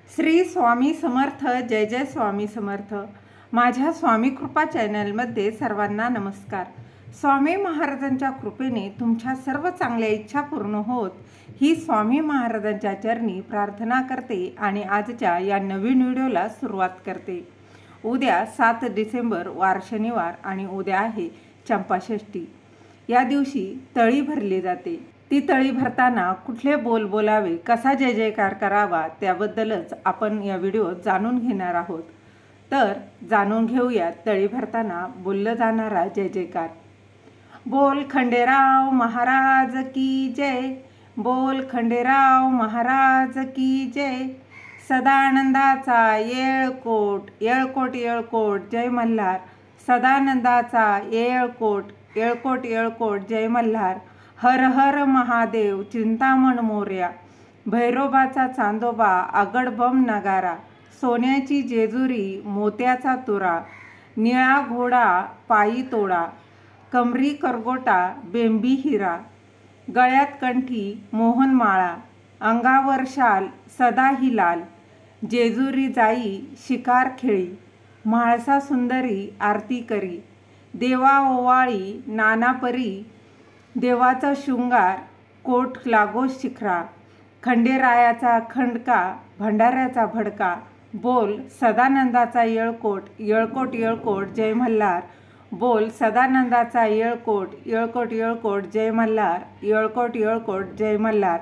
श्री स्वामी समर्थ. जय जय स्वामी समर्थ. माझ्या स्वामी कृपा चॅनलमध्ये सर्वांना नमस्कार. स्वामी महाराजांच्या कृपेने तुमच्या सर्व चांगल्या इच्छा पूर्ण होत ही स्वामी महाराजांच्या चरणी प्रार्थना करते आणि आजच्या या नवीन व्हिडिओला सुरुवात करते. उद्या 7 डिसेंबर वार शनिवार आणि उद्या आहे चंपाषष्ठी. या दिवशी तळी भरली जाते. ती तळी भरताना कुठले बोल बोलावे, कसा जय जयकार करावा त्याबद्दलच आपण या व्हिडिओत जाणून घेणार आहोत. तर जाणून घेऊया तळी भरताना बोललं जाणारा जय जयकार. बोल खंडेराव महाराज की जय, बोल खंडेराव महाराज की जय. सदानंदाचा येळकोट, येळकोट येळकोट जय मल्हार. सदानंदाचा येळकोट, येळकोट येळकोट जय मल्हार. हर हर महादेव चिंतामण मोर्या. भैरोबाचा चांदोबा आगडबम नगारा. सोन्याची जेजुरी मोत्याचा तुरा. निळा घोडा पायी तोडा. कमरी करगोटा बेंबी हिरा. गळ्यात कंठी मोहनमाळा. अंगावर शाल सदा ही लाल. जेजुरी जाई शिकार खेळी. म्हाळसा सुंदरी आरती करी. देवा ओवाळी नाना परी. देवाचा शृंगार कोट लागो शिखरा. खंडेरायाचा खंडका भंडाऱ्याचा भडका. बोल सदानंदाचा येळकोट, येळकोट येळकोट जय मल्हार. बोल सदानंदाचा येळकोट, येळकोट येळकोट जय मल्हार. येळकोट येळकोट जय मल्हार.